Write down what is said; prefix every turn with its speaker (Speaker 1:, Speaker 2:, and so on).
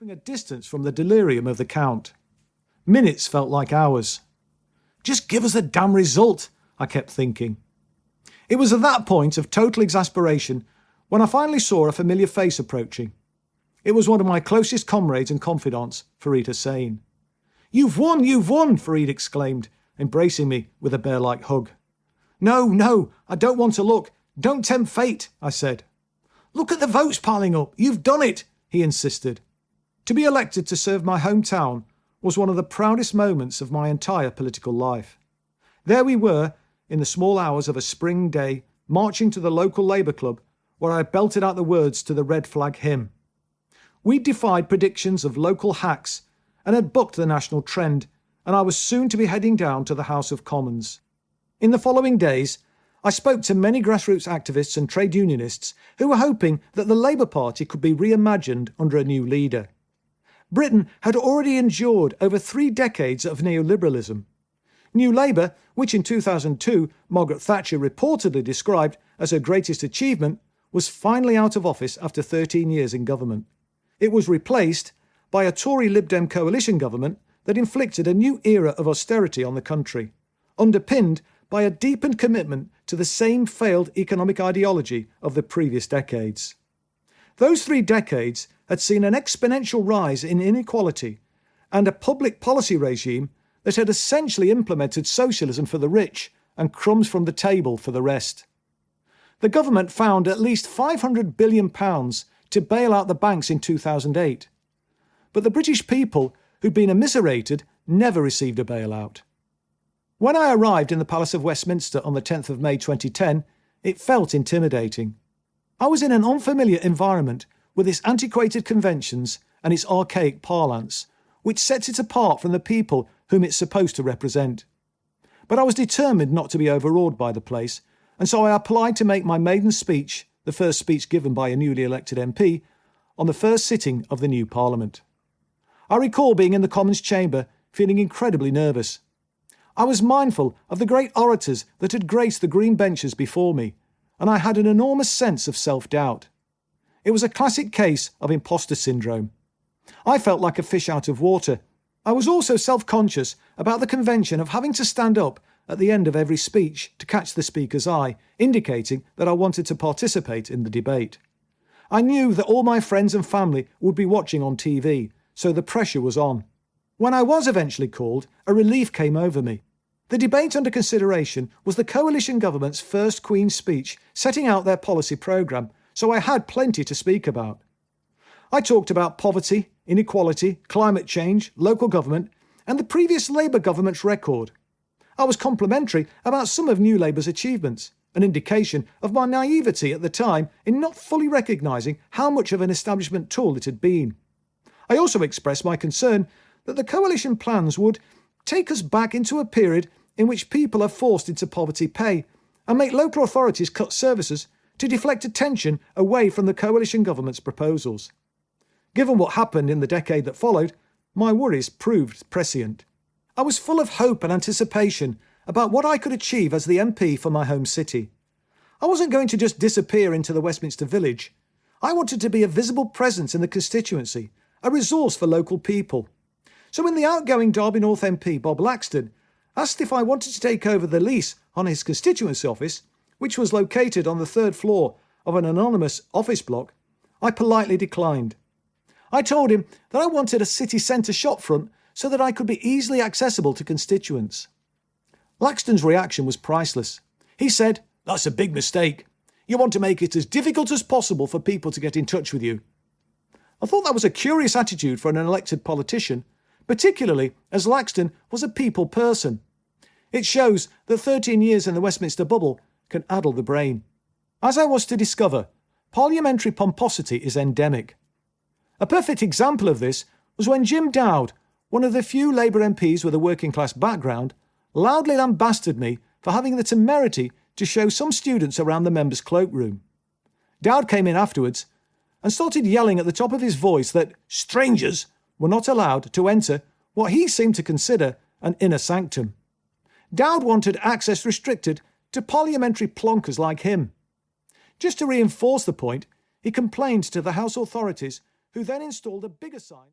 Speaker 1: keeping a distance from the delirium of the Count. Minutes felt like hours. Just give us the damn result, I kept thinking. It was at that point of total exasperation when I finally saw a familiar face approaching. It was one of my closest comrades and confidants, Fareed Hussein. You've won, Fareed exclaimed, embracing me with a bear-like hug. No, I don't want to look. Don't tempt fate, I said. Look at the votes piling up. You've done it, he insisted. To be elected to serve my hometown was one of the proudest moments of my entire political life. There we were, in the small hours of a spring day, marching to the local Labour club, where I belted out the words to the Red Flag hymn. We defied predictions of local hacks and had bucked the national trend, and I was soon to be heading down to the House of Commons. In the following days, I spoke to many grassroots activists and trade unionists who were hoping that the Labour Party could be reimagined under a new leader. Britain had already endured over 3 decades of neoliberalism. New Labour, which in 2002 Margaret Thatcher reportedly described as her greatest achievement, was finally out of office after 13 years in government. It was replaced by a Tory Lib Dem coalition government that inflicted a new era of austerity on the country, underpinned by a deepened commitment to the same failed economic ideology of the previous decades. Those 3 decades had seen an exponential rise in inequality and a public policy regime that had essentially implemented socialism for the rich and crumbs from the table for the rest. The government found at least £500 billion to bail out the banks in 2008. But the British people who'd been immiserated never received a bailout. When I arrived in the Palace of Westminster on the 10th of May 2010, it felt intimidating. I was in an unfamiliar environment with its antiquated conventions and its archaic parlance, which sets it apart from the people whom it's supposed to represent. But I was determined not to be overawed by the place, and so I applied to make my maiden speech, the first speech given by a newly elected MP, on the first sitting of the new Parliament. I recall being in the Commons chamber, feeling incredibly nervous. I was mindful of the great orators that had graced the green benches before me, and I had an enormous sense of self-doubt. It was a classic case of imposter syndrome. I felt like a fish out of water. I was also self-conscious about the convention of having to stand up at the end of every speech to catch the speaker's eye, indicating that I wanted to participate in the debate. I knew that all my friends and family would be watching on TV, so the pressure was on. When I was eventually called, a relief came over me. The debate under consideration was the coalition government's first Queen's speech setting out their policy programme, so I had plenty to speak about. I talked about poverty, inequality, climate change, local government, and the previous Labour government's record. I was complimentary about some of New Labour's achievements, an indication of my naivety at the time in not fully recognising how much of an establishment tool it had been. I also expressed my concern that the coalition plans would take us back into a period in which people are forced into poverty pay and make local authorities cut services to deflect attention away from the coalition government's proposals. Given what happened in the decade that followed, my worries proved prescient. I was full of hope and anticipation about what I could achieve as the MP for my home city. I wasn't going to just disappear into the Westminster village. I wanted to be a visible presence in the constituency, a resource for local people. So when the outgoing Derby North MP, Bob Laxton, asked if I wanted to take over the lease on his constituency office, which was located on the 3rd floor of an anonymous office block, I politely declined. I told him that I wanted a city centre shopfront so that I could be easily accessible to constituents. Laxton's reaction was priceless. He said, "That's a big mistake. You want to make it as difficult as possible for people to get in touch with you." I thought that was a curious attitude for an elected politician, particularly as Laxton was a people person. It shows that 13 years in the Westminster bubble can addle the brain. As I was to discover, parliamentary pomposity is endemic. A perfect example of this was when Jim Dowd, one of the few Labour MPs with a working-class background, loudly lambasted me for having the temerity to show some students around the members' cloakroom. Dowd came in afterwards and started yelling at the top of his voice that strangers were not allowed to enter what he seemed to consider an inner sanctum. Dowd wanted access restricted to parliamentary plonkers like him. Just to reinforce the point, he complained to the House authorities, who then installed a bigger sign.